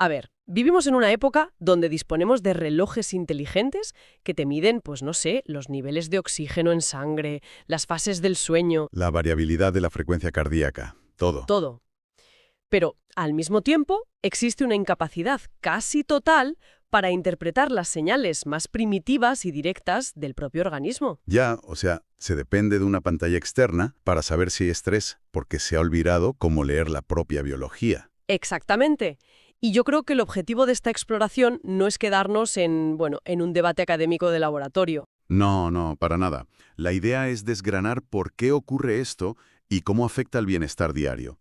A ver, vivimos en una época donde disponemos de relojes inteligentes que te miden, pues no sé, los niveles de oxígeno en sangre, las fases del sueño, La variabilidad de la frecuencia cardíaca, todo. todo. Pero, al mismo tiempo, existe una incapacidad casi total para interpretar las señales más primitivas y directas del propio organismo. Ya, o sea, se depende de una pantalla externa para saber si hay estrés, porque se ha olvidado cómo leer la propia biología. Exactamente. Y yo creo que el objetivo de esta exploración no es quedarnos en, bueno, en un debate académico de laboratorio. No, no, para nada. La idea es desgranar por qué ocurre esto y cómo afecta al bienestar diario.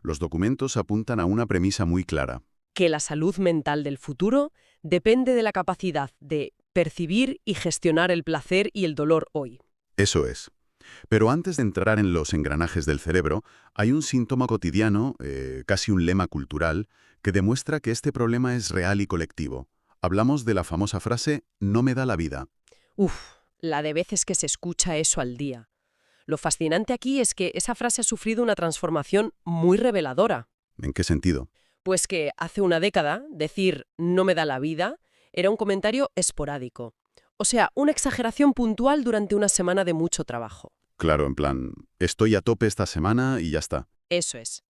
Los documentos apuntan a una premisa muy clara. Que la salud mental del futuro depende de la capacidad de percibir y gestionar el placer y el dolor hoy. Eso es. Pero antes de entrar en los engranajes del cerebro, hay un síntoma cotidiano, casi un lema cultural, que demuestra que este problema es real y colectivo. Hablamos de la famosa frase «no me da la vida». Uf, la de veces que se escucha eso al día. Lo fascinante aquí es que esa frase ha sufrido una transformación muy reveladora. ¿En qué sentido? Pues que hace una década decir «no me da la vida» era un comentario esporádico. O sea, una exageración puntual durante una semana de mucho trabajo. Claro, en plan, estoy a tope esta semana y ya está. Eso es.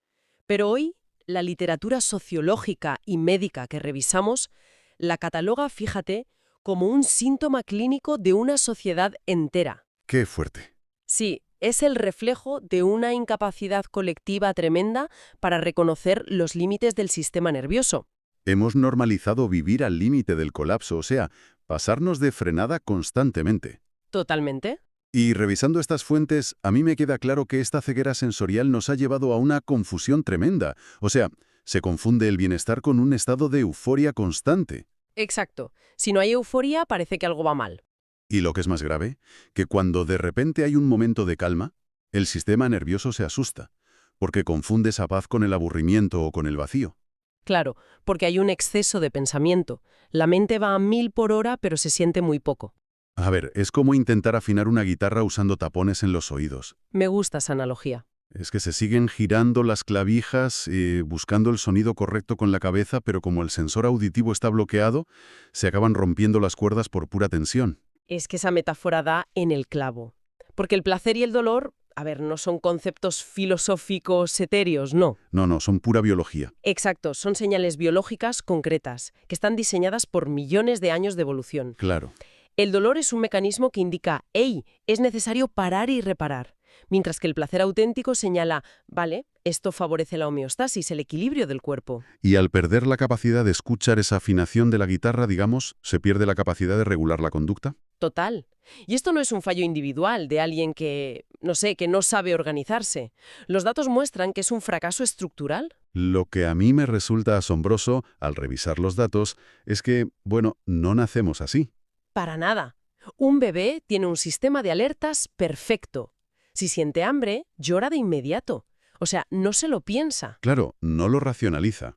Pero hoy, la literatura sociológica y médica que revisamos la cataloga, fíjate, como un síntoma clínico de una sociedad entera. ¡Qué fuerte! Sí, es el reflejo de una incapacidad colectiva tremenda para reconocer los límites del sistema nervioso. Hemos normalizado vivir al límite del colapso, o sea, pasarnos de frenada constantemente. Totalmente. Y revisando estas fuentes, a mí me queda claro que esta ceguera sensorial nos ha llevado a una confusión tremenda. O sea, se confunde el bienestar con un estado de euforia constante. Exacto. Si no hay euforia, parece que algo va mal. Y lo que es más grave, que cuando de repente hay un momento de calma, el sistema nervioso se asusta, porque confunde esa paz con el aburrimiento o con el vacío. Claro, porque hay un exceso de pensamiento. La mente va a 1000 por hora, pero se siente muy poco. A ver, es como intentar afinar una guitarra usando tapones en los oídos. Me gusta esa analogía. Es que se siguen girando las clavijas, buscando el sonido correcto con la cabeza, pero como el sensor auditivo está bloqueado, se acaban rompiendo las cuerdas por pura tensión. Es que esa metáfora da en el clavo. Porque el placer y el dolor, a ver, no son conceptos filosóficos etéreos, no. No, no, son pura biología. Exacto, son señales biológicas concretas, que están diseñadas por millones de años de evolución. Claro. El dolor es un mecanismo que indica, hey, es necesario parar y reparar. Mientras que el placer auténtico señala, vale, esto favorece la homeostasis, el equilibrio del cuerpo. Y al perder la capacidad de escuchar esa afinación de la guitarra, digamos, se pierde la capacidad de regular la conducta. Total. Y esto no es un fallo individual de alguien que, no sé, que no sabe organizarse. Los datos muestran que es un fracaso estructural. Lo que a mí me resulta asombroso al revisar los datos es que, bueno, no nacemos así. Para nada. Un bebé tiene un sistema de alertas perfecto. Si siente hambre, llora de inmediato. O sea, no se lo piensa. Claro, no lo racionaliza.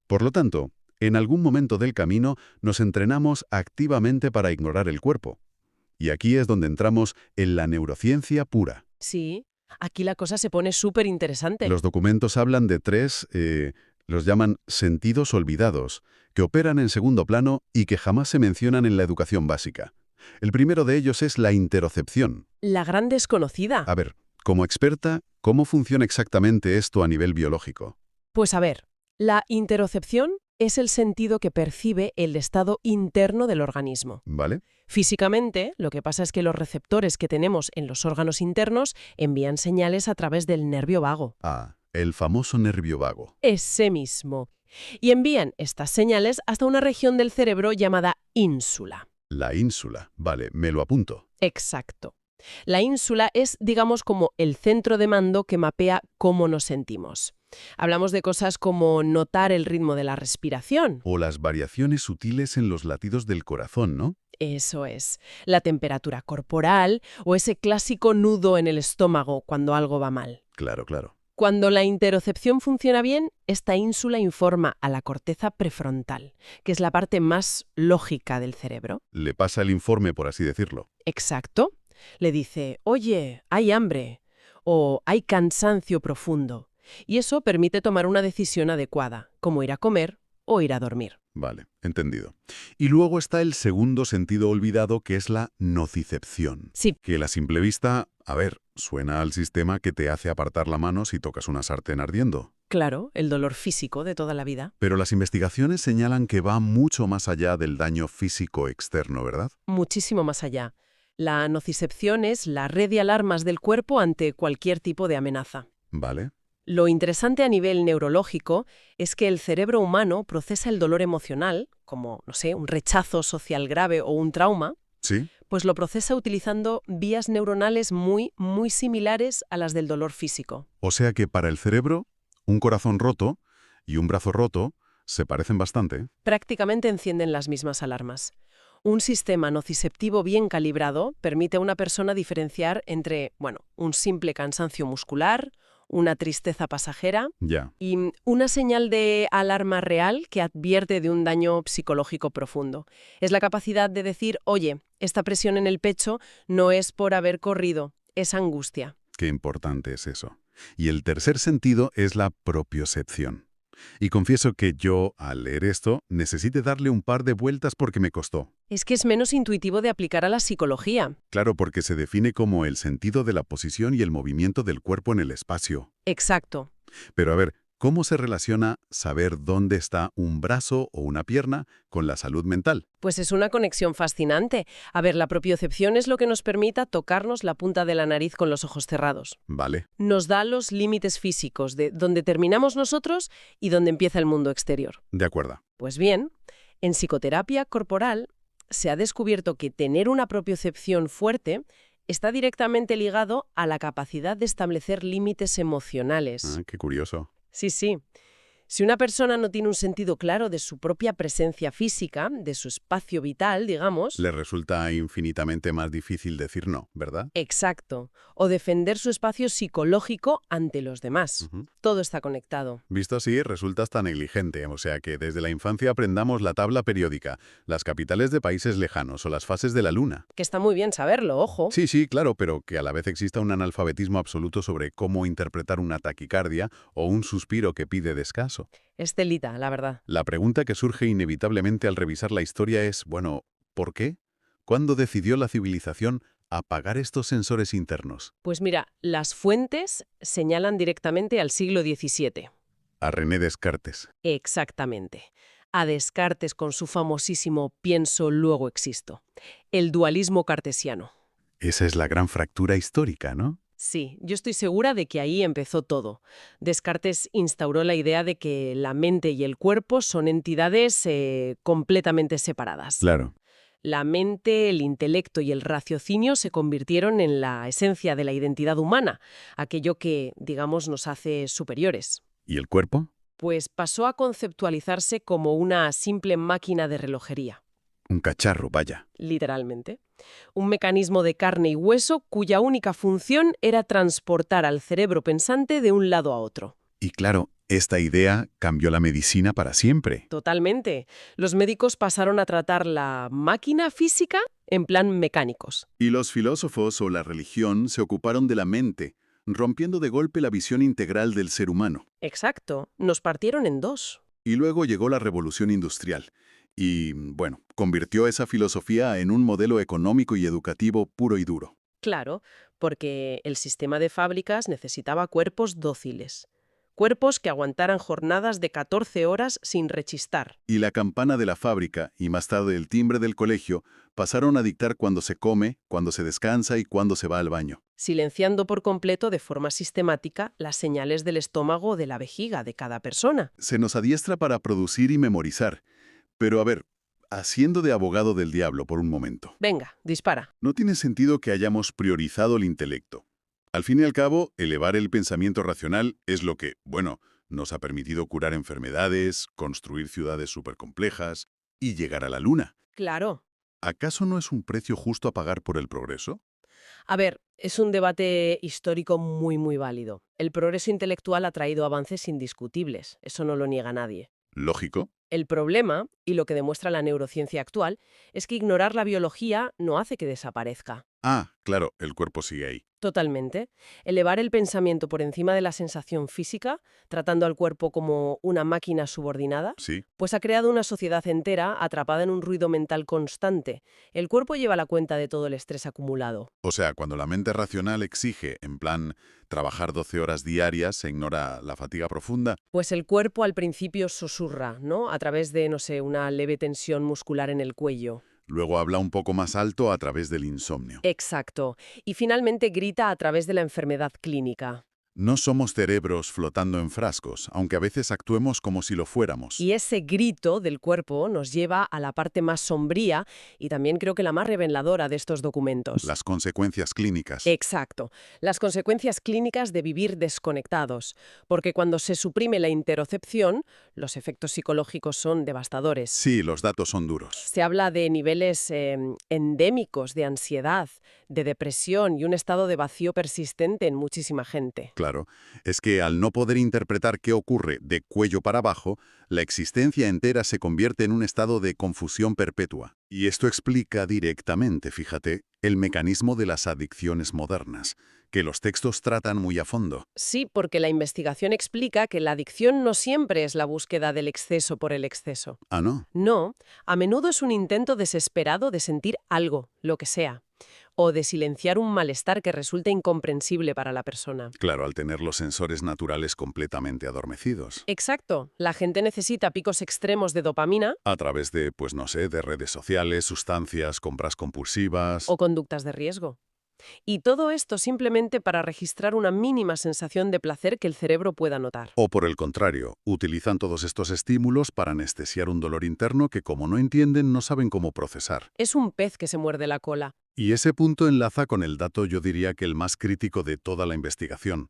Por lo tanto, en algún momento del camino nos entrenamos activamente para ignorar el cuerpo. Y aquí es donde entramos en la neurociencia pura. Sí, aquí la cosa se pone súper interesante. Los documentos hablan de tres, los llaman sentidos olvidados, que operan en segundo plano y que jamás se mencionan en la educación básica. El primero de ellos es la interocepción. La gran desconocida. A ver, como experta, ¿cómo funciona exactamente esto a nivel biológico? Pues a ver, la interocepción es el sentido que percibe el estado interno del organismo. ¿Vale? Físicamente, lo que pasa es que los receptores que tenemos en los órganos internos envían señales a través del nervio vago. Ah, el famoso nervio vago. Ese mismo. Y envían estas señales hasta una región del cerebro llamada ínsula. La ínsula. Vale, me lo apunto. Exacto. La ínsula es, digamos, como el centro de mando que mapea cómo nos sentimos. Hablamos de cosas como notar el ritmo de la respiración. O las variaciones sutiles en los latidos del corazón, ¿no? Eso es. La temperatura corporal o ese clásico nudo en el estómago cuando algo va mal. Claro, claro. Cuando la interocepción funciona bien, esta ínsula informa a la corteza prefrontal, que es la parte más lógica del cerebro. Le pasa el informe, por así decirlo. Exacto. Le dice, oye, hay hambre o hay cansancio profundo. Y eso permite tomar una decisión adecuada, como ir a comer o ir a dormir. Vale, entendido. Y luego está el segundo sentido olvidado, que es la nocicepción. Sí, Que a simple vista, a ver, suena al sistema que te hace apartar la mano si tocas una sartén ardiendo. claro, el dolor físico de toda la vida. Pero las investigaciones señalan que va mucho más allá del daño físico externo, ¿verdad? Muchísimo más allá. La nocicepción es la red de alarmas del cuerpo ante cualquier tipo de amenaza. Vale. Lo interesante a nivel neurológico es que el cerebro humano procesa el dolor emocional, como, no sé, un rechazo social grave o un trauma, ¿Sí? pues lo procesa utilizando vías neuronales muy, muy similares a las del dolor físico. O sea que para el cerebro, un corazón roto y un brazo roto se parecen bastante. Prácticamente encienden las mismas alarmas. Un sistema nociceptivo bien calibrado permite a una persona diferenciar entre, bueno, un simple cansancio muscular, una tristeza pasajera Ya. y una señal de alarma real que advierte de un daño psicológico profundo. Es la capacidad de decir, oye, esta presión en el pecho no es por haber corrido, es angustia. Qué importante es eso. Y el tercer sentido es la propiocepción. Y confieso que yo, al leer esto, necesité darle un par de vueltas porque me costó. Es que es menos intuitivo de aplicar a la psicología. Claro, porque se define como el sentido de la posición y el movimiento del cuerpo en el espacio. Exacto. Pero a ver, ¿cómo se relaciona saber dónde está un brazo o una pierna con la salud mental? Pues es una conexión fascinante. A ver, la propiocepción es lo que nos permita tocarnos la punta de la nariz con los ojos cerrados. Vale, Nos da los límites físicos de dónde terminamos nosotros y dónde empieza el mundo exterior. de acuerdo. Pues bien, en psicoterapia corporal se ha descubierto que tener una propiocepción fuerte está directamente ligado a la capacidad de establecer límites emocionales. Ah, qué curioso. Sí, sí. Si una persona no tiene un sentido claro de su propia presencia física, de su espacio vital, digamos, Le resulta infinitamente más difícil decir no, ¿verdad? exacto, o defender su espacio psicológico ante los demás. Ujú. Todo está conectado. Visto así, resulta hasta negligente, o sea que desde la infancia aprendamos la tabla periódica, las capitales de países lejanos o las fases de la luna. Que está muy bien saberlo, ojo. Sí, sí, claro, pero que a la vez exista un analfabetismo absoluto sobre cómo interpretar una taquicardia o un suspiro que pide descanso. Es telita, la verdad. La pregunta que surge inevitablemente al revisar la historia es, bueno, ¿por qué? ¿Cuándo decidió la civilización apagar estos sensores internos? Pues mira, las fuentes señalan directamente al siglo XVII. A René Descartes. Exactamente. A Descartes con su famosísimo pienso, luego existo. El dualismo cartesiano. Esa es la gran fractura histórica, ¿no? Sí, yo estoy segura de que ahí empezó todo. Descartes instauró la idea de que la mente y el cuerpo son entidades completamente separadas. Claro. La mente, el intelecto y el raciocinio se convirtieron en la esencia de la identidad humana, aquello que, digamos, nos hace superiores. ¿Y el cuerpo? Pues pasó a conceptualizarse como una simple máquina de relojería, Un cacharro, vaya. literalmente. Un mecanismo de carne y hueso cuya única función era transportar al cerebro pensante de un lado a otro. Y claro, esta idea cambió la medicina para siempre. Totalmente. Los médicos pasaron a tratar la máquina física en plan mecánicos. Y los filósofos o la religión se ocuparon de la mente, rompiendo de golpe la visión integral del ser humano. Exacto. Nos partieron en dos. Y luego llegó la revolución industrial. Y, bueno, convirtió esa filosofía en un modelo económico y educativo puro y duro. Claro, porque el sistema de fábricas necesitaba cuerpos dóciles. Cuerpos que aguantaran jornadas de 14 horas sin rechistar. Y la campana de la fábrica y más tarde el timbre del colegio pasaron a dictar cuándo se come, cuándo se descansa y cuándo se va al baño. Silenciando por completo de forma sistemática las señales del estómago o de la vejiga de cada persona. Se nos adiestra para producir y memorizar. Pero a ver, haciendo de abogado del diablo por un momento. Venga, dispara. No tiene sentido que hayamos priorizado el intelecto. Al fin y al cabo, elevar el pensamiento racional es lo que, bueno, nos ha permitido curar enfermedades, construir ciudades supercomplejas y llegar a la luna. Claro. ¿Acaso no es un precio justo a pagar por el progreso? A ver, es un debate histórico muy, muy válido. El progreso intelectual ha traído avances indiscutibles. Eso no lo niega nadie. Lógico. El problema, y lo que demuestra la neurociencia actual, es que ignorar la biología no hace que desaparezca. Ah, claro, el cuerpo sigue ahí. Totalmente. Elevar el pensamiento por encima de la sensación física, tratando al cuerpo como una máquina subordinada, Sí. pues ha creado una sociedad entera atrapada en un ruido mental constante. El cuerpo lleva la cuenta de todo el estrés acumulado. O sea, cuando la mente racional exige, en plan, trabajar 12 horas diarias, se ignora la fatiga profunda. Pues el cuerpo al principio susurra, ¿no? A través de, no sé, una leve tensión muscular en el cuello. Luego habla un poco más alto a través del insomnio. Exacto. Y finalmente grita a través de la enfermedad clínica. No somos cerebros flotando en frascos, aunque a veces actuemos como si lo fuéramos. Y ese grito del cuerpo nos lleva a la parte más sombría y también creo que la más reveladora de estos documentos. Las consecuencias clínicas. Exacto, las consecuencias clínicas de vivir desconectados, porque cuando se suprime la interocepción, los efectos psicológicos son devastadores. Sí, los datos son duros. Se habla de niveles endémicos de ansiedad, de depresión y un estado de vacío persistente en muchísima gente. Claro, es que al no poder interpretar qué ocurre de cuello para abajo, la existencia entera se convierte en un estado de confusión perpetua. Y esto explica directamente, fíjate, el mecanismo de las adicciones modernas, que los textos tratan muy a fondo. Sí, porque la investigación explica que la adicción no siempre es la búsqueda del exceso por el exceso. Ah, ¿no? No, a menudo es un intento desesperado de sentir algo, lo que sea, o de silenciar un malestar que resulta incomprensible para la persona. Claro, al tener los sensores naturales completamente adormecidos. Exacto, la gente necesita picos extremos de dopamina A través de, pues no sé, de redes sociales, sustancias, compras compulsivas. o conductas de riesgo. Y todo esto simplemente para registrar una mínima sensación de placer que el cerebro pueda notar. O por el contrario, utilizan todos estos estímulos para anestesiar un dolor interno que, como no entienden, no saben cómo procesar. Es un pez que se muerde la cola. Y ese punto enlaza con el dato, yo diría que el más crítico de toda la investigación,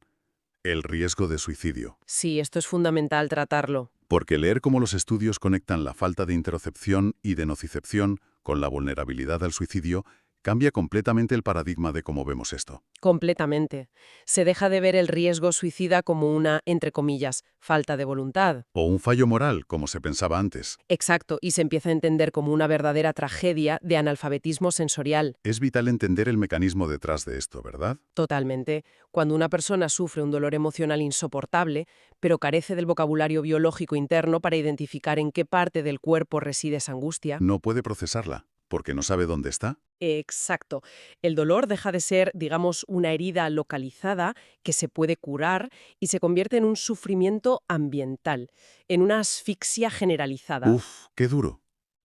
el riesgo de suicidio. Sí, esto es fundamental tratarlo. Porque leer cómo los estudios conectan la falta de interocepción y de nocicepción con la vulnerabilidad al suicidio cambia completamente el paradigma de cómo vemos esto. Completamente. Se deja de ver el riesgo suicida como una, entre comillas, falta de voluntad. O un fallo moral, como se pensaba antes. Exacto, y se empieza a entender como una verdadera tragedia de analfabetismo sensorial. Es vital entender el mecanismo detrás de esto, ¿verdad? Totalmente. Cuando una persona sufre un dolor emocional insoportable, pero carece del vocabulario biológico interno para identificar en qué parte del cuerpo reside esa angustia. No puede procesarla, porque no sabe dónde está. Exacto. El dolor deja de ser, digamos, una herida localizada que se puede curar y se convierte en un sufrimiento ambiental, en una asfixia generalizada. Uf, qué duro.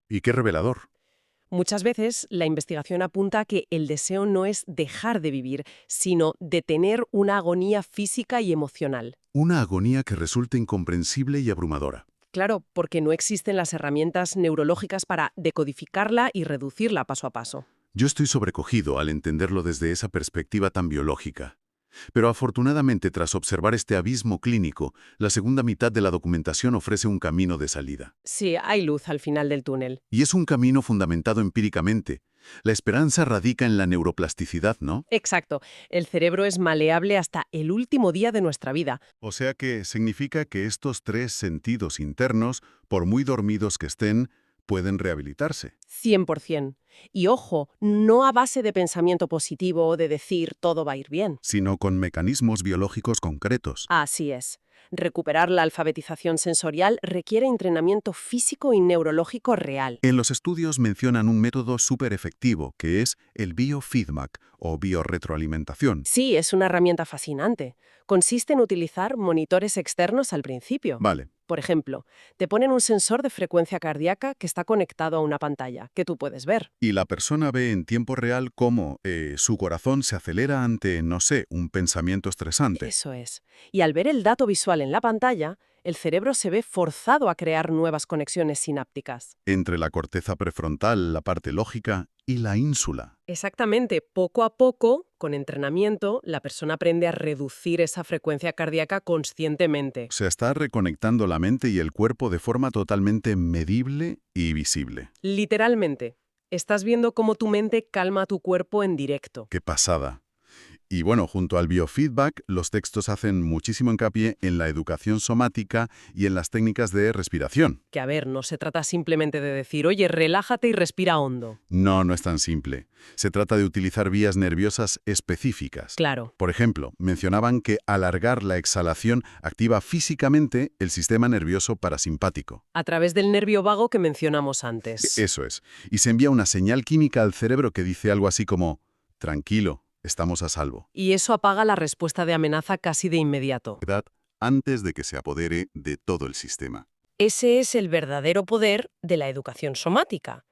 Y qué revelador. Muchas veces la investigación apunta a que el deseo no es dejar de vivir, sino detener una agonía física y emocional. Una agonía que resulta incomprensible y abrumadora. Claro, porque no existen las herramientas neurológicas para decodificarla y reducirla paso a paso. Yo estoy sobrecogido al entenderlo desde esa perspectiva tan biológica. Pero afortunadamente, tras observar este abismo clínico, la segunda mitad de la documentación ofrece un camino de salida. Sí, hay luz al final del túnel. Y es un camino fundamentado empíricamente. La esperanza radica en la neuroplasticidad, ¿no? Exacto. El cerebro es maleable hasta el último día de nuestra vida. O sea que significa que estos tres sentidos internos, por muy dormidos que estén, pueden rehabilitarse. 100%. Y ojo, no a base de pensamiento positivo o de decir todo va a ir bien. Sino con mecanismos biológicos concretos. Así es. Recuperar la alfabetización sensorial requiere entrenamiento físico y neurológico real. En los estudios mencionan un método súper efectivo, que es el biofeedback o biorretroalimentación. Sí, es una herramienta fascinante. Consiste en utilizar monitores externos al principio. Vale. Por ejemplo, te ponen un sensor de frecuencia cardíaca que está conectado a una pantalla, que tú puedes ver. Y la persona ve en tiempo real cómo su corazón se acelera ante, no sé, un pensamiento estresante. Eso es. Y al ver el dato visual en la pantalla, el cerebro se ve forzado a crear nuevas conexiones sinápticas. Entre la corteza prefrontal, la parte lógica, y la ínsula. Exactamente, poco a poco, con entrenamiento, la persona aprende a reducir esa frecuencia cardíaca conscientemente. Se está reconectando la mente y el cuerpo de forma totalmente medible y visible. Literalmente, estás viendo cómo tu mente calma tu cuerpo en directo. ¡Qué pasada! Y bueno, junto al biofeedback, los textos hacen muchísimo hincapié en la educación somática y en las técnicas de respiración. Que a ver, no se trata simplemente de decir, oye, relájate y respira hondo. No, no es tan simple. Se trata de utilizar vías nerviosas específicas. Claro. Por ejemplo, mencionaban que alargar la exhalación activa físicamente el sistema nervioso parasimpático. A través del nervio vago que mencionamos antes. Eso es. Y se envía una señal química al cerebro que dice algo así como, tranquilo, estamos a salvo. Y eso apaga la respuesta de amenaza casi de inmediato. Antes de que se apodere de todo el sistema. Ese es el verdadero poder de la educación somática.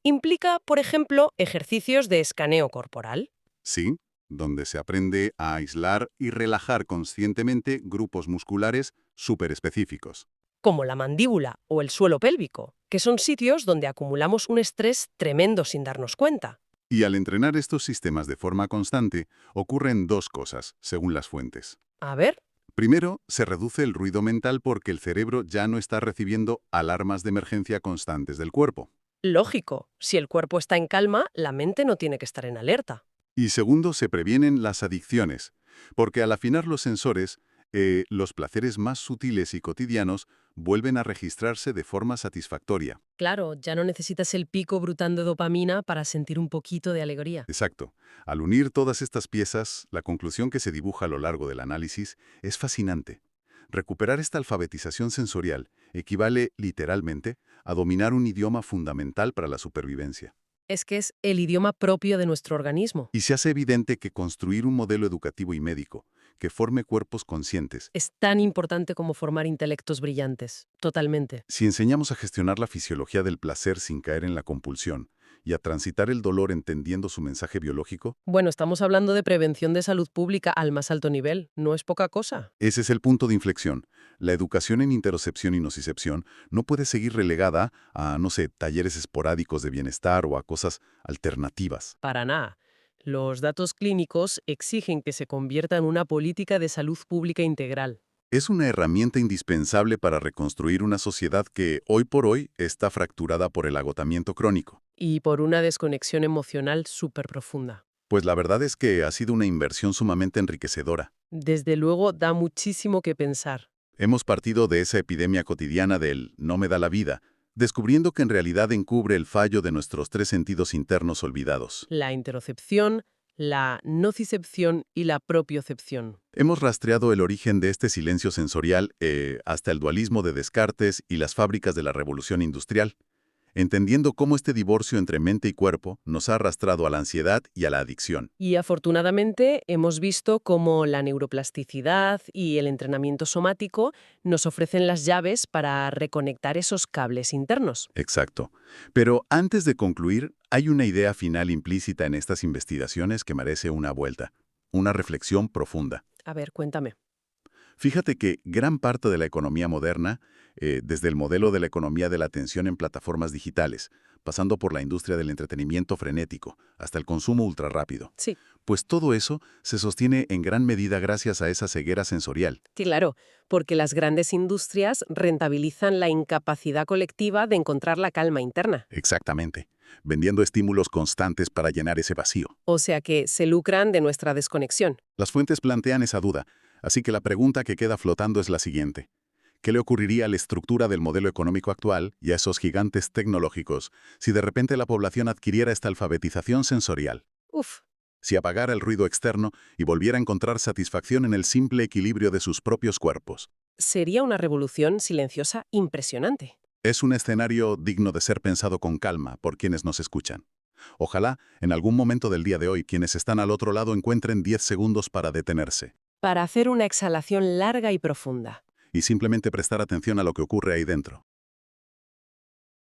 Implica, por ejemplo, ejercicios de escaneo corporal. Sí, donde se aprende a aislar y relajar conscientemente grupos musculares súper específicos. Como la mandíbula o el suelo pélvico, que son sitios donde acumulamos un estrés tremendo sin darnos cuenta. Y al entrenar estos sistemas de forma constante, ocurren dos cosas, según las fuentes. A ver, Primero, se reduce el ruido mental porque el cerebro ya no está recibiendo alarmas de emergencia constantes del cuerpo. lógico, si el cuerpo está en calma, la mente no tiene que estar en alerta. Y segundo, se previenen las adicciones, porque al afinar los sensores, los placeres más sutiles y cotidianos vuelven a registrarse de forma satisfactoria. Claro, ya no necesitas el pico brutal de dopamina para sentir un poquito de alegría. Exacto. Al unir todas estas piezas, la conclusión que se dibuja a lo largo del análisis es fascinante. Recuperar esta alfabetización sensorial equivale, literalmente, a dominar un idioma fundamental para la supervivencia. Es que es el idioma propio de nuestro organismo. Y se hace evidente que construir un modelo educativo y médico que forme cuerpos conscientes. Es tan importante como formar intelectos brillantes. Totalmente. Si enseñamos a gestionar la fisiología del placer sin caer en la compulsión y a transitar el dolor entendiendo su mensaje biológico, Bueno, estamos hablando de prevención de salud pública al más alto nivel. No es poca cosa. ese es el punto de inflexión. La educación en interocepción y nocicepción no puede seguir relegada a, no sé, talleres esporádicos de bienestar o a cosas alternativas. Para nada. Los datos clínicos exigen que se convierta en una política de salud pública integral. Es una herramienta indispensable para reconstruir una sociedad que, hoy por hoy, está fracturada por el agotamiento crónico. Y por una desconexión emocional súper profunda. Pues la verdad es que ha sido una inversión sumamente enriquecedora. Desde luego da muchísimo que pensar. Hemos partido de esa epidemia cotidiana del «no me da la vida», descubriendo que en realidad encubre el fallo de nuestros tres sentidos internos olvidados. La interocepción, la nocicepción y la propiocepción. Hemos rastreado el origen de este silencio sensorial hasta el dualismo de Descartes y las fábricas de la revolución industrial, entendiendo cómo este divorcio entre mente y cuerpo nos ha arrastrado a la ansiedad y a la adicción. Y afortunadamente hemos visto cómo la neuroplasticidad y el entrenamiento somático nos ofrecen las llaves para reconectar esos cables internos. Exacto. Pero antes de concluir, hay una idea final implícita en estas investigaciones que merece una vuelta, una reflexión profunda. A ver, cuéntame. Fíjate que gran parte de la economía moderna, desde el modelo de la economía de la atención en plataformas digitales, pasando por la industria del entretenimiento frenético, hasta el consumo ultrarrápido, Sí, pues todo eso se sostiene en gran medida gracias a esa ceguera sensorial. claro, porque las grandes industrias rentabilizan la incapacidad colectiva de encontrar la calma interna. Exactamente. Vendiendo estímulos constantes para llenar ese vacío. O sea que se lucran de nuestra desconexión. Las fuentes plantean esa duda, así que la pregunta que queda flotando es la siguiente. ¿Qué le ocurriría a la estructura del modelo económico actual y a esos gigantes tecnológicos si de repente la población adquiriera esta alfabetización sensorial? Uf, Si apagara el ruido externo y volviera a encontrar satisfacción en el simple equilibrio de sus propios cuerpos. sería una revolución silenciosa impresionante. Es un escenario digno de ser pensado con calma por quienes nos escuchan. Ojalá, en algún momento del día de hoy, quienes están al otro lado encuentren 10 segundos para detenerse Para hacer una exhalación larga y profunda. y simplemente prestar atención a lo que ocurre ahí dentro.